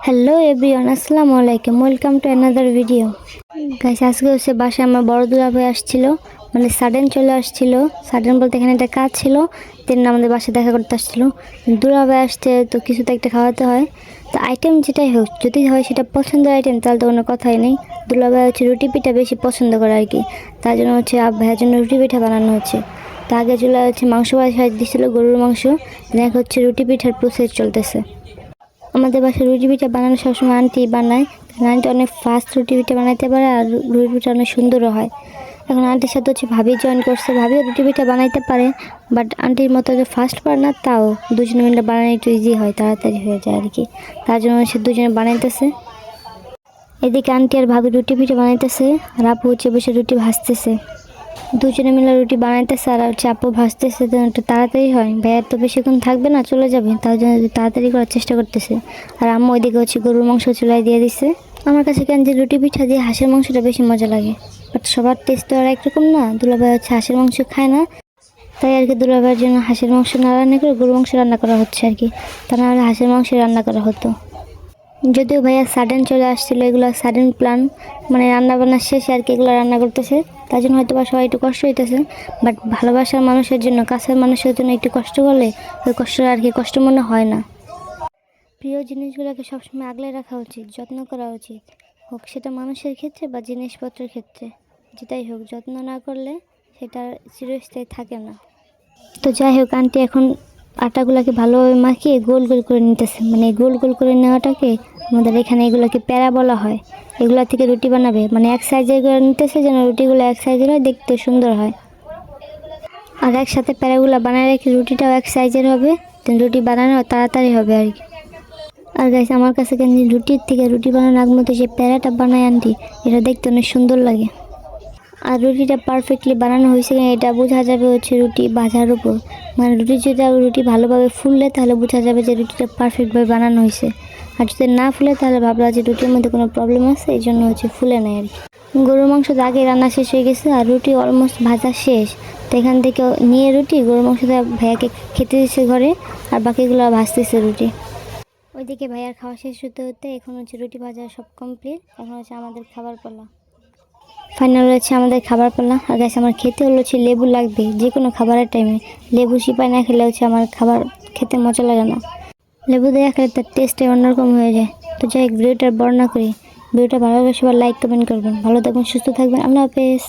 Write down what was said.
Hello everyone, আসসালামু আলাইকুম, welcome to another video. Guys, আজকে হচ্ছে বাসায় আমার বড় দুলাভাই আসছিল, মানে সাডেন চলে আসছিল। সাডেন বলতে এখানে একটা কাজ ছিল, তেমনি আমাদের বাসায় দেখা করতে আসছিল। দুলাভাই আসছে তো কিছু তো একটা খাওয়াতে হয়। তো আইটেম যেটাই হোক, যদি হয় সেটা পছন্দের আইটেম তাহলে তো কোনো কথাই নেই। দুলাভাই হচ্ছে রুটি পিঠা বেশি পছন্দ করে আর কি, তার জন্য হচ্ছে ভাইয়ের জন্য রুটি পিঠা বানানো হচ্ছে। তো আগে চুলা হচ্ছে মাংস বাসায় দিচ্ছিল, গরুর মাংস। দেখ হচ্ছে রুটি পিঠার প্রসেস চলতেছে। আমাদের বাসায় রুটি পিঠা বানানো সবসময় আন্টি বানায়, কারণ আন্টি অনেক ফাস্ট রুটি পিঠা বানাইতে পারে আর রুটি পিঠা অনেক সুন্দরও হয়। এখন আন্টির সাথে হচ্ছে ভাবি জয়েন করছে, ভাবিও রুটি পিঠা বানাইতে পারে, বাট আন্টির মতো যে ফাস্ট পারে না, তাও দুজনে মিলে বানানো একটু ইজি হয়, তাড়াতাড়ি হয়ে যায় আর কি। তার জন্য সে দুজনে বানাইতেছে। এদিকে আন্টি আর ভাবি রুটি পিঠা বানাইতেছে, আর আপু হচ্ছে বসে রুটি ভাজতেছে। দুজনে মিলে রুটি বানাইতেছে আর হচ্ছে আপু ভাজতেছে, তো একটু তাড়াতাড়ি হয়। ভাইয়ার তো বেশিক্ষণ থাকবে না, চলে যাবে, তার জন্য তাড়াতাড়ি করার চেষ্টা করতেছে। আর আম্মু ওইদিকে হচ্ছে গরুর মাংস চুলায় দিয়ে দিচ্ছে। আমার কাছে কেন যে রুটি পিঠা দিয়ে হাঁসের মাংসটা বেশি মজা লাগে, বাট সবার টেস্ট তো আর একরকম না। দুলাভাই হচ্ছে হাঁসের মাংস খায় না, তাই আর কি দুলাভাইয়ের জন্য হাঁসের মাংস না রান্না করে গরুর মাংস রান্না করা হচ্ছে আর কি। তা নাহলে হাঁসের মাংস রান্না করা হতো। যদিও ভাইয়া সাডেন চলে আসছিলো, এগুলো সাডেন প্ল্যান, মানে রান্না বান্না শেষে আর কি এগুলো রান্না করতেছে। তার জন্য হয়তো বা সবাই একটু কষ্ট হইতেছে, বাট ভালোবাসার মানুষের জন্য, কাছের মানুষের জন্য একটু কষ্ট করলে ওই কষ্টটা আর কি কষ্ট মনে হয় না। প্রিয় জিনিসগুলোকে সবসময় আগলে রাখা উচিত, যত্ন করা উচিত, হোক সেটা মানুষের ক্ষেত্রে বা জিনিসপত্রের ক্ষেত্রে। যেটাই হোক, যত্ন না করলে সেটা চিরস্থায়ী থাকে না। তো যাই হোক, আন্টি এখন আটাগুলোকে ভালোভাবে মাখিয়ে গোল গোল করে নিতেছে, মানে গোল গোল করে নেওয়াটাকে আমাদের এখানে এগুলোকে প্যারা বলা হয়। এগুলো থেকে রুটি বানাবে, মানে এক সাইজের করে নিতেছে যেন রুটিগুলো এক সাইজের হয়, দেখতে সুন্দর হয়। আর একসাথে প্যারাগুলো বানায় রেখে রুটিটাও এক সাইজের হবে, রুটি বানানো তাড়াতাড়ি হবে আর কি। আর গাইস, আমার কাছে কেন রুটির থেকে রুটি বানানোর আগ মতো যে প্যারাটা বানায় আন্টি, এটা দেখতে অনেক সুন্দর লাগে। আর রুটিটা পারফেক্টলি বানানো হয়েছে কিনা এটা বোঝা যাবে হচ্ছে রুটি ভাজার উপর, মানে রুটি ভালোভাবে ফুললে তাহলে বোঝা যাবে যে রুটিটা পারফেক্টভাবে বানানো হয়েছে। আর যদি না ফুলে তাহলে ভাবলা যে রুটির মধ্যে কোনো প্রবলেম আছে, এই জন্য হচ্ছে ফুলে নেয় আর কি। গরুর মাংস তো আগে রান্না শেষ হয়ে গেছে আর রুটি অলমোস্ট ভাজা শেষ। তো এখান থেকে নিয়ে রুটি গরুর মাংসটা ভাইয়াকে খেতে দিচ্ছে ঘরে, আর বাকিগুলো ভাজতেছে রুটি। ওইদিকে ভাইয়ার খাওয়া শেষ হতে হতে এখন হচ্ছে রুটি ভাজা সব কমপ্লিট, এখন হচ্ছে আমাদের খাবার পালা। ফাইনাল হচ্ছে আমাদের খাবার পালা। আর গাইস, আমার খেতে হচ্ছে লেবু লাগবে যে কোনো খাবারের টাইমে। লেবু চিপায় না খেলে হচ্ছে আমার খাবার খেতে মজা লাগে না। লেবু দিয়ে খেলে তার টেস্টটাই অন্যরকম হয়ে যায়। তো যাই হোক, ভিডিওটা বর্ণনা করি। ভিডিওটা ভালো লাগলে সবাই লাইক কমেন্ট করবেন। ভালো থাকবেন, সুস্থ থাকবেন, আল্লাহ হাফেজ।